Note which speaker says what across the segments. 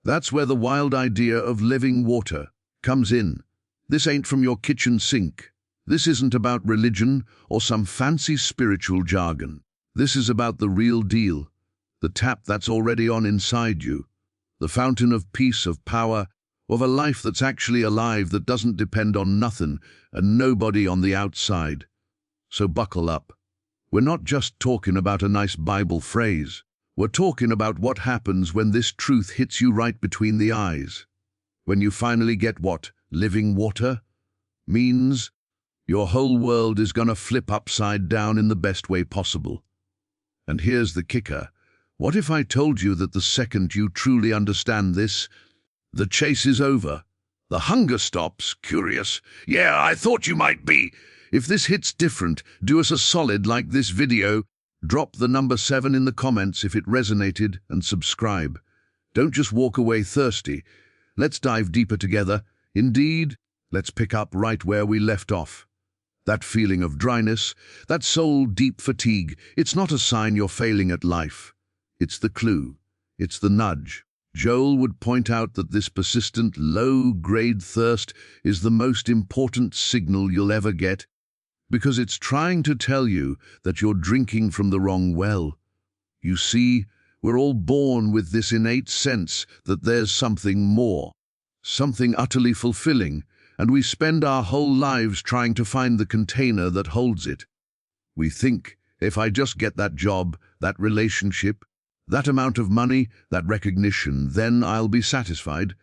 Speaker 1: That's where the wild idea of living water comes in. This ain't from your kitchen sink. This isn't about religion or some fancy spiritual jargon. This is about the real deal, the tap that's already on inside you, the fountain of peace, of power, of a life that's actually alive, that doesn't depend on nothing and nobody on the outside. So buckle up. We're not just talking about a nice Bible phrase. We're talking about what happens when this truth hits you right between the eyes. When you finally get what living water means, your whole world is gonna flip upside down in the best way possible. And here's the kicker. What if I told you that the second you truly understand this, the chase is over? The hunger stops. Curious? Yeah, I thought you might be. If this hits different, do us a solid, like this video, drop the number 7 in the comments if it resonated, and subscribe. Don't just walk away thirsty. Let's dive deeper together. Indeed, let's pick up right where we left off. That feeling of dryness, that soul-deep fatigue, it's not a sign you're failing at life. It's the clue. It's the nudge. Joel would point out that this persistent, low-grade thirst is the most important signal you'll ever get, because it's trying to tell you that you're drinking from the wrong well. You see, we're all born with this innate sense that there's something more, something utterly fulfilling, and we spend our whole lives trying to find the container that holds it. We think, if I just get that job, that relationship, that amount of money, that recognition, then I'll be satisfied.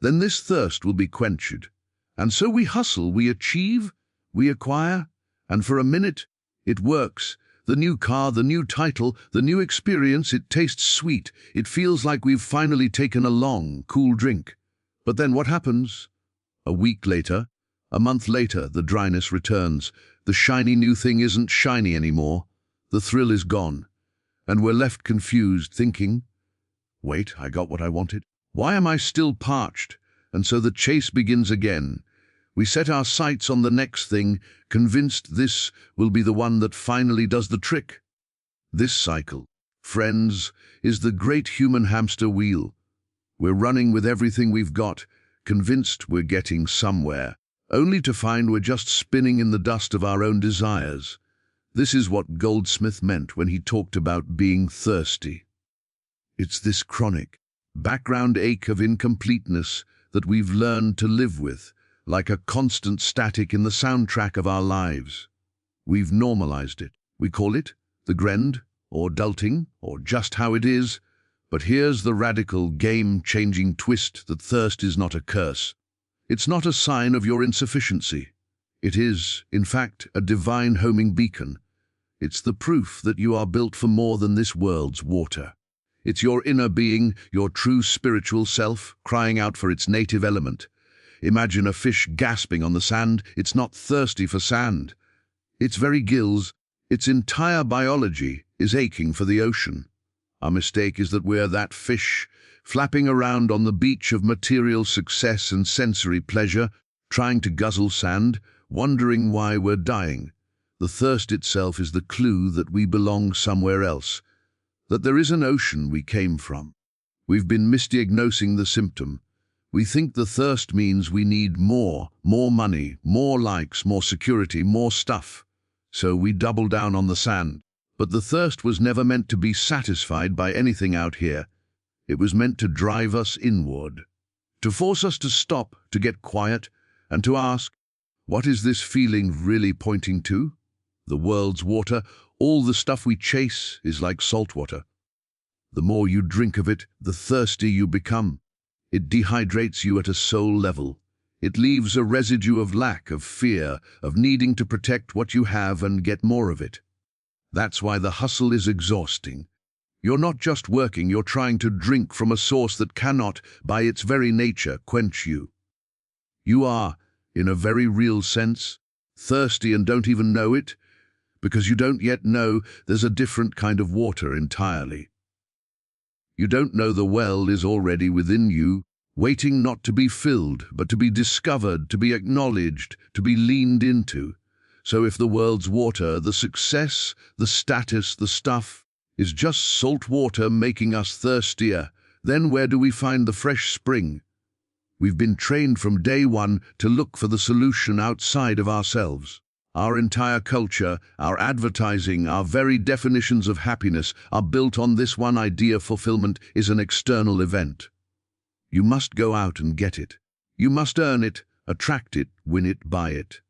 Speaker 1: Then this thirst will be quenched. And so we hustle, we achieve, we acquire, and for a minute, it works. The new car, the new title, the new experience, it tastes sweet. It feels like we've finally taken a long, cool drink. But then what happens? A week later, a month later, the dryness returns. The shiny new thing isn't shiny anymore. The thrill is gone. And we're left confused, thinking, wait, I got what I wanted. Why am I still parched? And so the chase begins again. We set our sights on the next thing, convinced this will be the one that finally does the trick. This cycle, friends, is the great human hamster wheel. We're running with everything we've got, convinced we're getting somewhere, only to find we're just spinning in the dust of our own desires. This is what Goldsmith meant when he talked about being thirsty. It's this chronic, background ache of incompleteness that we've learned to live with, like a constant static in the soundtrack of our lives. We've normalized it. We call it the grend, or dulting, or just how it is. But here's the radical, game-changing twist that thirst is not a curse. It's not a sign of your insufficiency. It is, in fact, a divine homing beacon. It's the proof that you are built for more than this world's water. It's your inner being, your true spiritual self, crying out for its native element. Imagine a fish gasping on the sand. It's not thirsty for sand. Its very gills, its entire biology, is aching for the ocean. Our mistake is that we're that fish, flapping around on the beach of material success and sensory pleasure, trying to guzzle sand, wondering why we're dying. The thirst itself is the clue that we belong somewhere else, that there is an ocean we came from. We've been misdiagnosing the symptom. We think the thirst means we need more money, more likes, more security, more stuff. So we double down on the sand. But the thirst was never meant to be satisfied by anything out here. It was meant to drive us inward, to force us to stop, to get quiet, and to ask, what is this feeling really pointing to? The world's water, all the stuff we chase, is like salt water. The more you drink of it, the thirstier you become. It dehydrates you at a soul level. It leaves a residue of lack, of fear, of needing to protect what you have and get more of it. That's why the hustle is exhausting. You're not just working, you're trying to drink from a source that cannot, by its very nature, quench you. You are, in a very real sense, thirsty and don't even know it, because you don't yet know there's a different kind of water entirely. You don't know the well is already within you, waiting not to be filled, but to be discovered, to be acknowledged, to be leaned into. So if the world's water, the success, the status, the stuff, is just salt water making us thirstier, Then where do we find the fresh spring? We've been trained from day one to look for the solution outside of ourselves. Our entire culture, our advertising, our very definitions of happiness are built on this one idea: fulfillment is an external event. You must go out and get it. You must earn it, attract it, win it, buy it.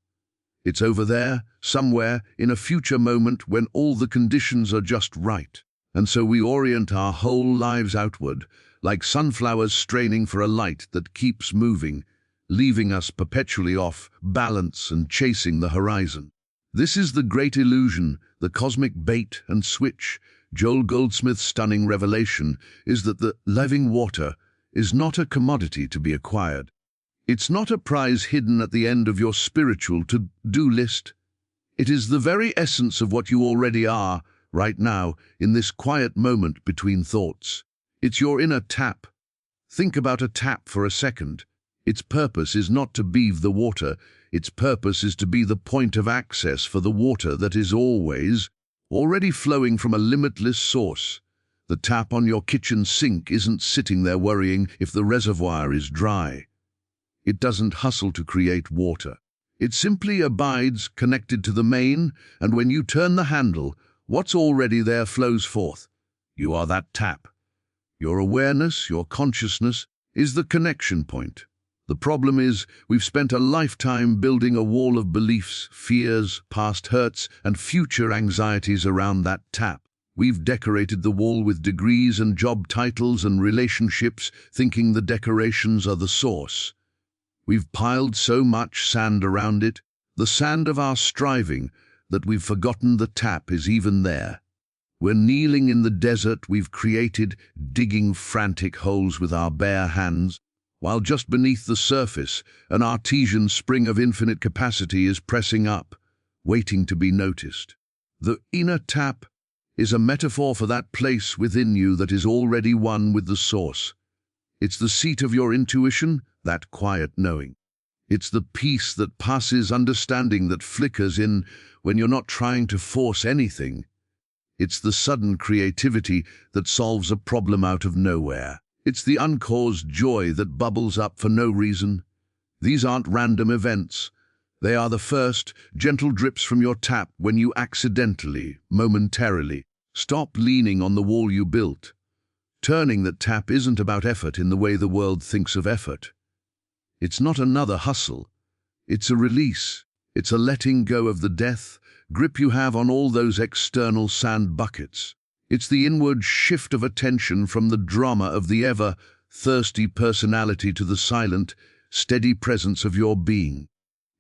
Speaker 1: It's over there, somewhere, in a future moment when all the conditions are just right. And so we orient our whole lives outward, like sunflowers straining for a light that keeps moving, leaving us perpetually off balance and chasing the horizon. This is the great illusion, the cosmic bait and switch. Joel Goldsmith's stunning revelation is that the living water is not a commodity to be acquired. It's not a prize hidden at the end of your spiritual to-do list. It is the very essence of what you already are, right now, in this quiet moment between thoughts. It's your inner tap. Think about a tap for a second. Its purpose is not to beave the water. Its purpose is to be the point of access for the water that is already flowing from a limitless source. The tap on your kitchen sink isn't sitting there worrying if the reservoir is dry. It doesn't hustle to create water. It simply abides, connected to the main, and when you turn the handle, what's already there flows forth. You are that tap. Your awareness, your consciousness, is the connection point. The problem is, we've spent a lifetime building a wall of beliefs, fears, past hurts, and future anxieties around that tap. We've decorated the wall with degrees and job titles and relationships, thinking the decorations are the source. We've piled so much sand around it, the sand of our striving, that we've forgotten the tap is even there. We're kneeling in the desert we've created, digging frantic holes with our bare hands, while just beneath the surface, an artesian spring of infinite capacity is pressing up, waiting to be noticed. The inner tap is a metaphor for that place within you that is already one with the source. It's the seat of your intuition, that quiet knowing. It's the peace that passes understanding that flickers in when you're not trying to force anything. It's the sudden creativity that solves a problem out of nowhere. It's the uncaused joy that bubbles up for no reason. These aren't random events. They are the first, gentle drips from your tap when you accidentally, momentarily, stop leaning on the wall you built. Turning that tap isn't about effort in the way the world thinks of effort. It's not another hustle. It's a release. It's a letting go of the death grip you have on all those external sand buckets. It's the inward shift of attention from the drama of the ever-thirsty personality to the silent, steady presence of your being.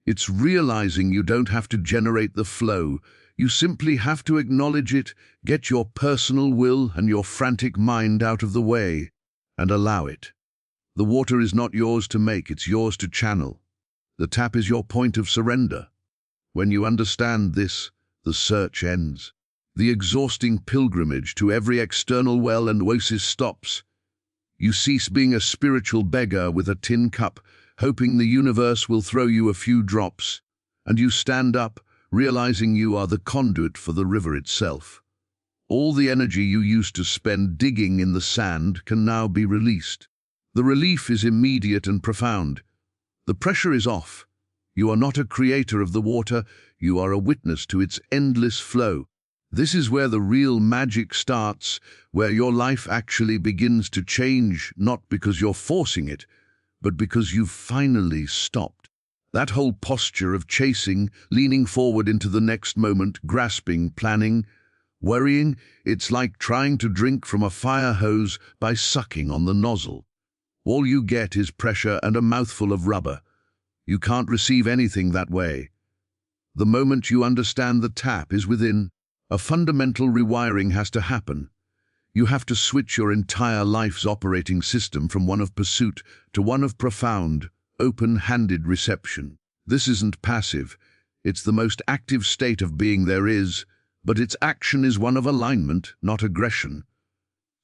Speaker 1: It's realizing you don't have to generate the flow. You simply have to acknowledge it, get your personal will and your frantic mind out of the way, and allow it. The water is not yours to make, it's yours to channel. The tap is your point of surrender. When you understand this, the search ends. The exhausting pilgrimage to every external well and oasis stops. You cease being a spiritual beggar with a tin cup, hoping the universe will throw you a few drops, and you stand up, realizing you are the conduit for the river itself. All the energy you used to spend digging in the sand can now be released. The relief is immediate and profound. The pressure is off. You are not a creator of the water, you are a witness to its endless flow. This is where the real magic starts, where your life actually begins to change, not because you're forcing it, but because you've finally stopped. That whole posture of chasing, leaning forward into the next moment, grasping, planning, worrying, it's like trying to drink from a fire hose by sucking on the nozzle. All you get is pressure and a mouthful of rubber. You can't receive anything that way. The moment you understand the tap is within, a fundamental rewiring has to happen. You have to switch your entire life's operating system from one of pursuit to one of profound, open-handed reception. This isn't passive. It's the most active state of being there is, but its action is one of alignment, not aggression.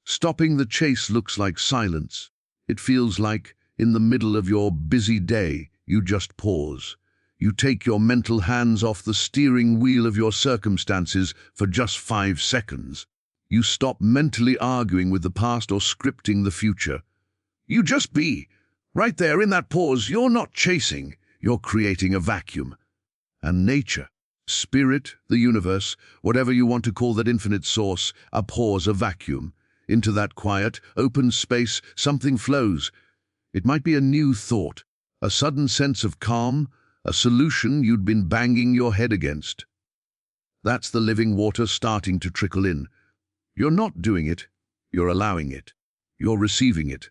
Speaker 1: Stopping the chase looks like silence. It feels like, in the middle of your busy day, you just pause. You take your mental hands off the steering wheel of your circumstances for just 5 seconds. You stop mentally arguing with the past or scripting the future. You just be. Right there in that pause, you're not chasing, you're creating a vacuum. And nature, spirit, the universe, whatever you want to call that infinite source, abhors a vacuum. Into that quiet, open space, something flows. It might be a new thought, a sudden sense of calm, a solution you'd been banging your head against. That's the living water starting to trickle in. You're not doing it, you're allowing it. You're receiving it.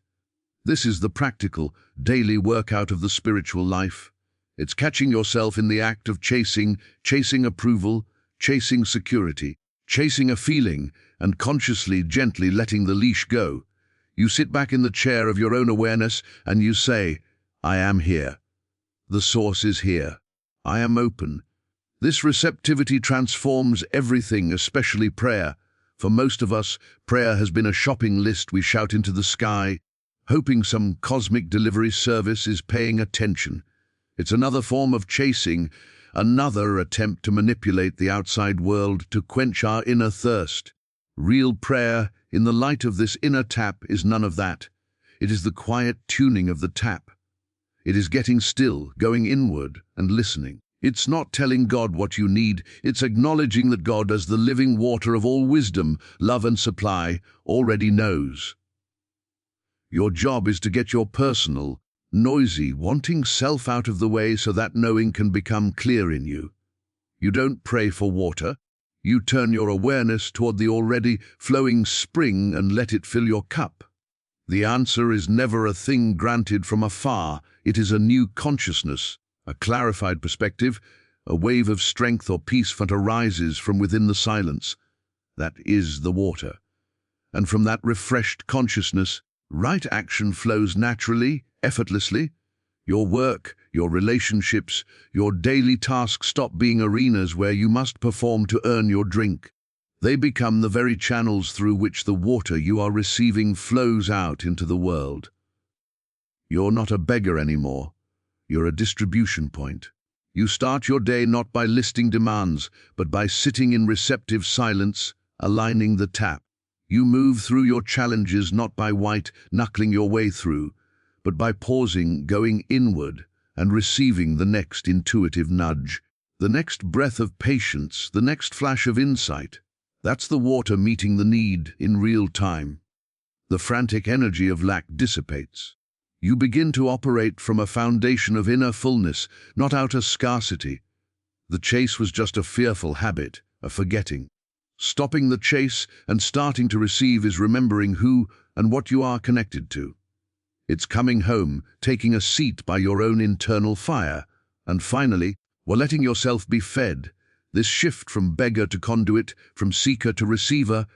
Speaker 1: This is the practical, daily workout of the spiritual life. It's catching yourself in the act of chasing approval, chasing security, chasing a feeling, and consciously, gently letting the leash go. You sit back in the chair of your own awareness and you say, I am here. The source is here. I am open. This receptivity transforms everything, especially prayer. For most of us, prayer has been a shopping list we shout into the sky, hoping some cosmic delivery service is paying attention. It's another form of chasing, another attempt to manipulate the outside world to quench our inner thirst. Real prayer, in the light of this inner tap, is none of that. It is the quiet tuning of the tap. It is getting still, going inward, and listening. It's not telling God what you need, it's acknowledging that God, as the living water of all wisdom, love and supply, already knows. Your job is to get your personal, noisy, wanting self out of the way so that knowing can become clear in you. You don't pray for water. You turn your awareness toward the already flowing spring and let it fill your cup. The answer is never a thing granted from afar. It is a new consciousness, a clarified perspective, a wave of strength or peace that arises from within the silence. That is the water. And from that refreshed consciousness, right action flows naturally, effortlessly. Your work, your relationships, your daily tasks stop being arenas where you must perform to earn your drink. They become the very channels through which the water you are receiving flows out into the world. You're not a beggar anymore. You're a distribution point. You start your day not by listing demands, but by sitting in receptive silence, aligning the tap. You move through your challenges not by white-knuckling your way through, but by pausing, going inward, and receiving the next intuitive nudge, the next breath of patience, the next flash of insight. That's the water meeting the need in real time. The frantic energy of lack dissipates. You begin to operate from a foundation of inner fullness, not outer scarcity. The chase was just a fearful habit, a forgetting. Stopping the chase and starting to receive is remembering who and what you are connected to. It's coming home, taking a seat by your own internal fire, and finally, while letting yourself be fed. This shift from beggar to conduit, from seeker to receiver,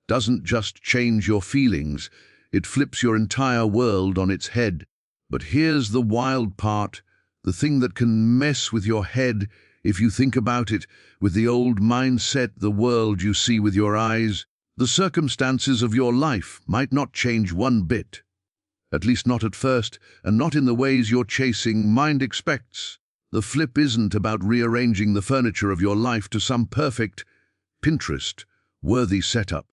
Speaker 1: doesn't just change your feelings, it flips your entire world on its head. But here's the wild part, the thing that can mess with your head if you think about it, with the old mindset, the world you see with your eyes. The circumstances of your life might not change one bit. At least not at first, and not in the ways your chasing mind expects. The flip isn't about rearranging the furniture of your life to some perfect, Pinterest-worthy setup.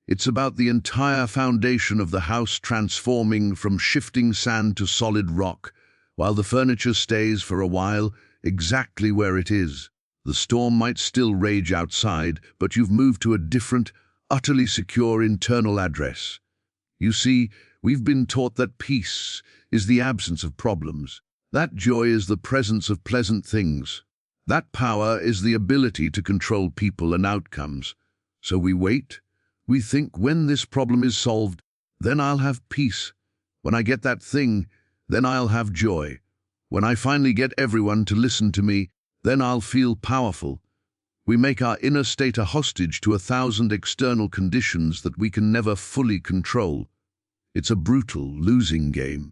Speaker 1: It's about the entire foundation of the house transforming from shifting sand to solid rock, while the furniture stays for a while exactly where it is. The storm might still rage outside, but you've moved to a different, utterly secure internal address. You see, we've been taught that peace is the absence of problems. That joy is the presence of pleasant things. That power is the ability to control people and outcomes. So we wait. We think, when this problem is solved, then I'll have peace. When I get that thing, then I'll have joy. When I finally get everyone to listen to me, then I'll feel powerful. We make our inner state a hostage to 1,000 external conditions that we can never fully control. It's a brutal, losing game.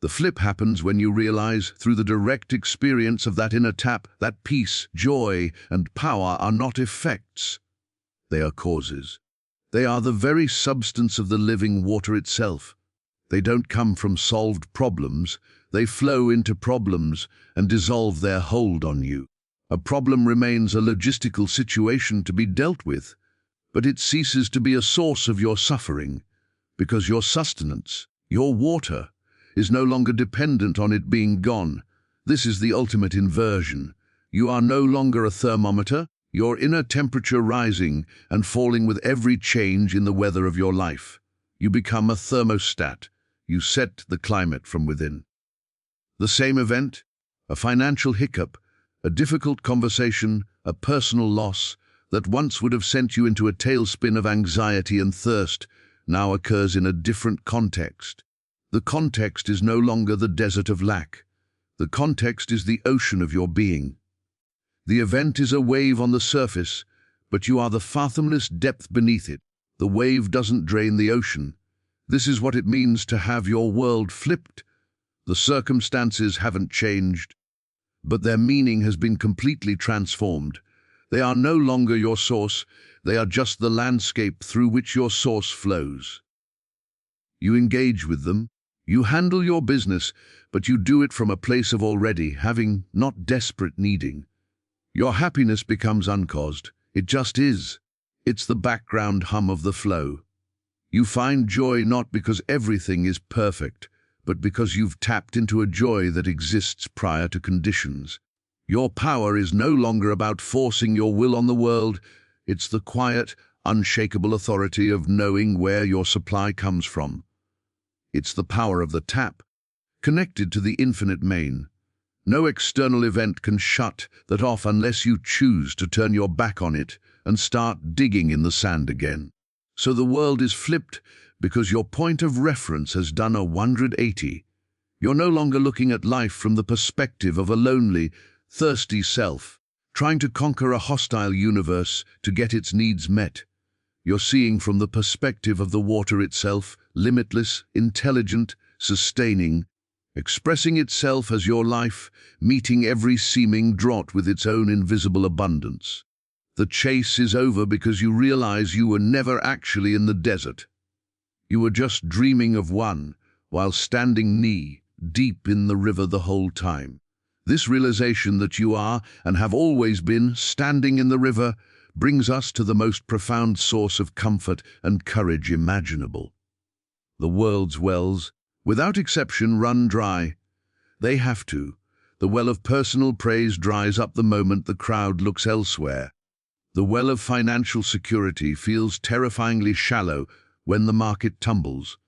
Speaker 1: The flip happens when you realize, through the direct experience of that inner tap, that peace, joy, and power are not effects. They are causes. They are the very substance of the living water itself. They don't come from solved problems. They flow into problems and dissolve their hold on you. A problem remains a logistical situation to be dealt with, but it ceases to be a source of your suffering, because your sustenance, your water, is no longer dependent on it being gone. This is the ultimate inversion. You are no longer a thermometer, your inner temperature rising and falling with every change in the weather of your life. You become a thermostat. You set the climate from within. The same event, a financial hiccup, a difficult conversation, a personal loss, that once would have sent you into a tailspin of anxiety and thirst, now occurs in a different context. The context is no longer the desert of lack. The context is the ocean of your being. The event is a wave on the surface, but you are the fathomless depth beneath it. The wave doesn't drain the ocean. This is what it means to have your world flipped. The circumstances haven't changed, but their meaning has been completely transformed. They are no longer your source, they are just the landscape through which your source flows. You engage with them, you handle your business, but you do it from a place of already having, not desperate needing. Your happiness becomes uncaused. It just is. It's the background hum of the flow. You find joy not because everything is perfect, but because you've tapped into a joy that exists prior to conditions. Your power is no longer about forcing your will on the world. It's the quiet, unshakable authority of knowing where your supply comes from. It's the power of the tap, connected to the infinite main. No external event can shut that off unless you choose to turn your back on it and start digging in the sand again. So the world is flipped because your point of reference has done a 180. You're no longer looking at life from the perspective of a lonely, thirsty self, trying to conquer a hostile universe to get its needs met. You're seeing from the perspective of the water itself, limitless, intelligent, sustaining, expressing itself as your life, meeting every seeming drought with its own invisible abundance. The chase is over because you realize you were never actually in the desert. You were just dreaming of one, while standing knee-deep in the river the whole time. This realization that you are, and have always been, standing in the river, brings us to the most profound source of comfort and courage imaginable. The world's wells, without exception, run dry. They have to. The well of personal praise dries up the moment the crowd looks elsewhere. The well of financial security feels terrifyingly shallow when the market tumbles.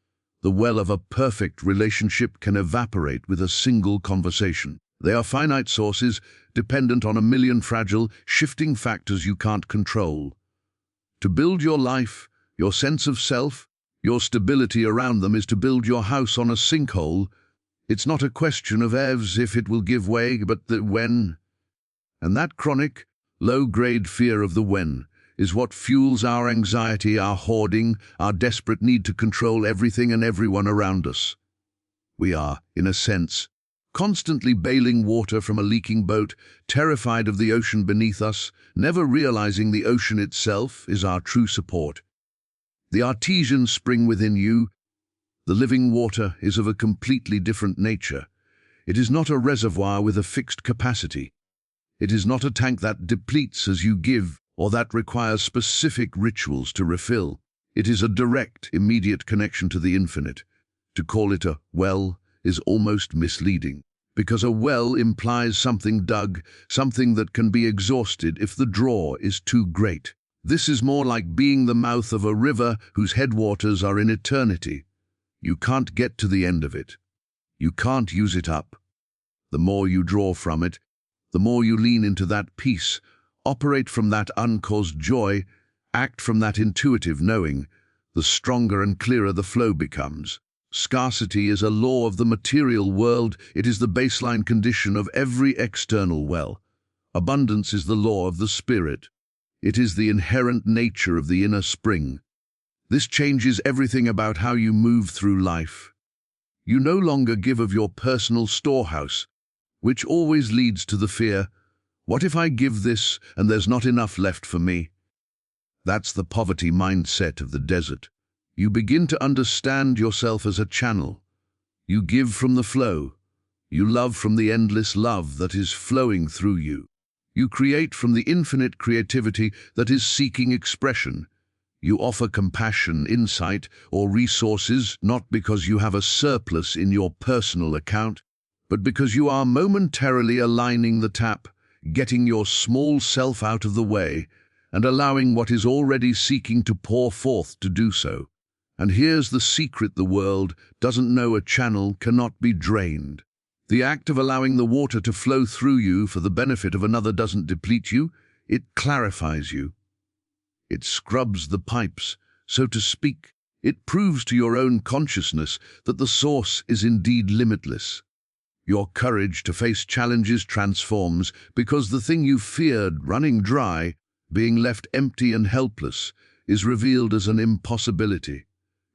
Speaker 1: The well of a perfect relationship can evaporate with a single conversation. They are finite sources, dependent on a million fragile, shifting factors you can't control. To build your life, your sense of self, your stability around them is to build your house on a sinkhole. It's not a question of if it will give way, but the when. And that chronic, low-grade fear of the when is what fuels our anxiety, our hoarding, our desperate need to control everything and everyone around us. We are, in a sense, constantly bailing water from a leaking boat, terrified of the ocean beneath us, never realizing the ocean itself is our true support. The artesian spring within you, the living water, is of a completely different nature. It is not a reservoir with a fixed capacity. It is not a tank that depletes as you give, or that requires specific rituals to refill. It is a direct, immediate connection to the infinite. To call it a well is almost misleading, because a well implies something dug, something that can be exhausted if the draw is too great. This is more like being the mouth of a river whose headwaters are in eternity. You can't get to the end of it. You can't use it up. The more you draw from it, the more you lean into that peace, operate from that uncaused joy, act from that intuitive knowing, the stronger and clearer the flow becomes. Scarcity is a law of the material world. It is the baseline condition of every external well. Abundance is the law of the spirit. It is the inherent nature of the inner spring. This changes everything about how you move through life. You no longer give of your personal storehouse, which always leads to the fear, what if I give this and there's not enough left for me? That's the poverty mindset of the desert. You begin to understand yourself as a channel. You give from the flow. You love from the endless love that is flowing through you. You create from the infinite creativity that is seeking expression. You offer compassion, insight, or resources not because you have a surplus in your personal account, but because you are momentarily aligning the tap, getting your small self out of the way, and allowing what is already seeking to pour forth to do so. And here's the secret: the world doesn't know a channel cannot be drained. The act of allowing the water to flow through you for the benefit of another doesn't deplete you, it clarifies you. It scrubs the pipes, so to speak. It proves to your own consciousness that the source is indeed limitless. Your courage to face challenges transforms because the thing you feared, running dry, being left empty and helpless, is revealed as an impossibility.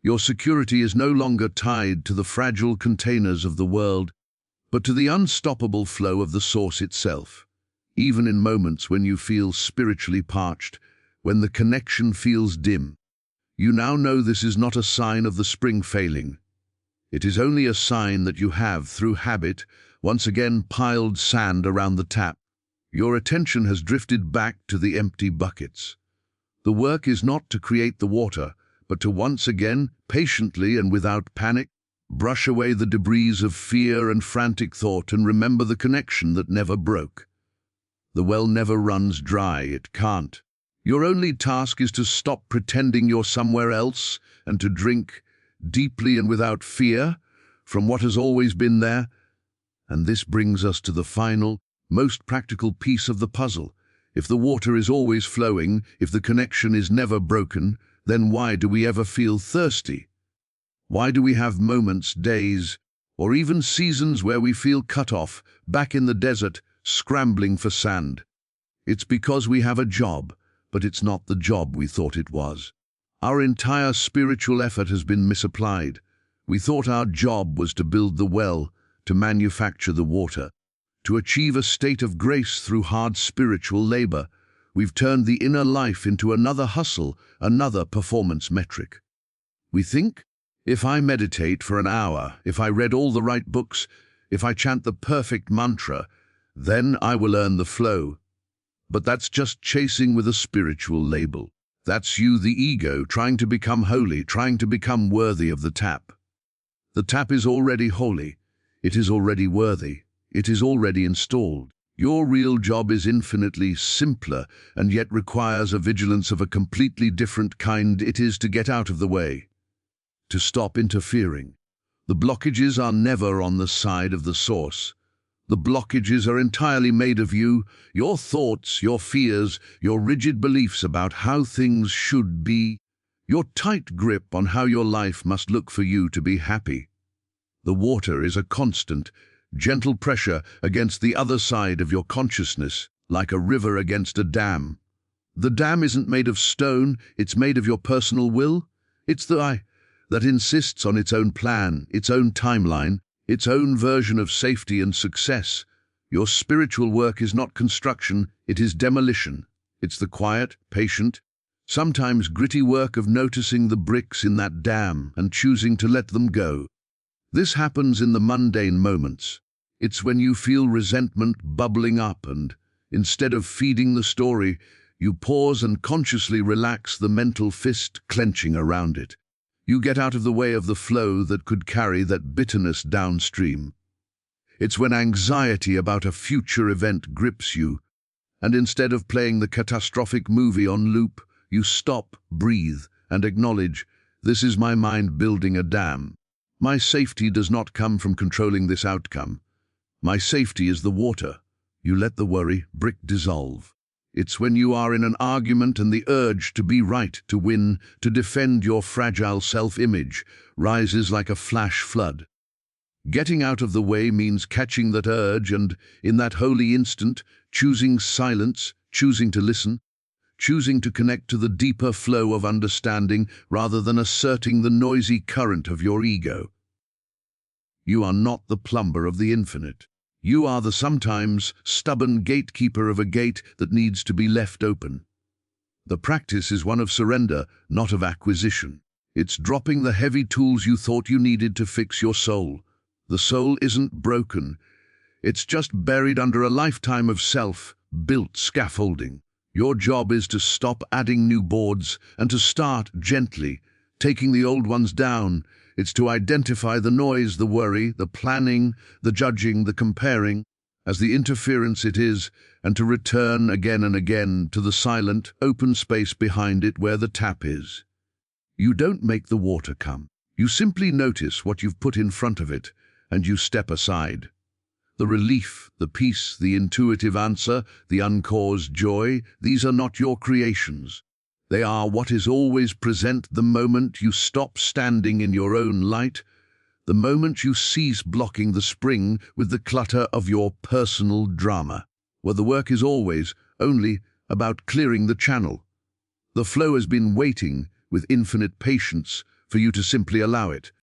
Speaker 1: Your security is no longer tied to the fragile containers of the world, but to the unstoppable flow of the source itself. Even in moments when you feel spiritually parched, when the connection feels dim, you now know this is not a sign of the spring failing. It is only a sign that you have, through habit, once again piled sand around the tap. Your attention has drifted back to the empty buckets. The work is not to create the water, but to once again, patiently and without panic, brush away the debris of fear and frantic thought and remember the connection that never broke. The well never runs dry, it can't. Your only task is to stop pretending you're somewhere else and to drink, deeply and without fear, from what has always been there. And this brings us to the final, most practical piece of the puzzle. If the water is always flowing, if the connection is never broken, then why do we ever feel thirsty? Why do we have moments, days, or even seasons where we feel cut off, back in the desert, scrambling for sand? It's because we have a job, but it's not the job we thought it was. Our entire spiritual effort has been misapplied. We thought our job was to build the well, to manufacture the water, to achieve a state of grace through hard spiritual labor. We've turned the inner life into another hustle, another performance metric. We think, if I meditate for an hour, if I read all the right books, if I chant the perfect mantra, then I will earn the flow. But that's just chasing with a spiritual label. That's you, the ego, trying to become holy, trying to become worthy of the tap. The tap is already holy. It is already worthy. It is already installed. Your real job is infinitely simpler and yet requires a vigilance of a completely different kind. It is to get out of the way, to stop interfering. The blockages are never on the side of the source. The blockages are entirely made of you, your thoughts, your fears, your rigid beliefs about how things should be, your tight grip on how your life must look for you to be happy. The water is a constant, gentle pressure against the other side of your consciousness, like a river against a dam. The dam isn't made of stone, it's made of your personal will. It's the I that insists on its own plan, its own timeline, its own version of safety and success. Your spiritual work is not construction, it is demolition. It's the quiet, patient, sometimes gritty work of noticing the bricks in that dam and choosing to let them go. This happens in the mundane moments. It's when you feel resentment bubbling up and, instead of feeding the story, you pause and consciously relax the mental fist clenching around it. You get out of the way of the flow that could carry that bitterness downstream. It's when anxiety about a future event grips you, and instead of playing the catastrophic movie on loop, you stop, breathe, and acknowledge, this is my mind building a dam. My safety does not come from controlling this outcome. My safety is the water. You let the worry, brick dissolve. It's when you are in an argument and the urge to be right, to win, to defend your fragile self-image rises like a flash flood. Getting out of the way means catching that urge and, in that holy instant, choosing silence, choosing to listen, choosing to connect to the deeper flow of understanding rather than asserting the noisy current of your ego. You are not the plumber of the infinite. You are the sometimes stubborn gatekeeper of a gate that needs to be left open. The practice is one of surrender, not of acquisition. It's dropping the heavy tools you thought you needed to fix your soul. The soul isn't broken. It's just buried under a lifetime of self-built scaffolding. Your job is to stop adding new boards and to start gently, taking the old ones down. It's to identify the noise, the worry, the planning, the judging, the comparing, as the interference it is, and to return again and again to the silent, open space behind it where the tap is. You don't make the water come. You simply notice what you've put in front of it, and you step aside. The relief, the peace, the intuitive answer, the uncaused joy, these are not your creations. They are what is always present the moment you stop standing in your own light, the moment you cease blocking the spring with the clutter of your personal drama, where the work is always only about clearing the channel. The flow has been waiting with infinite patience for you to simply allow it.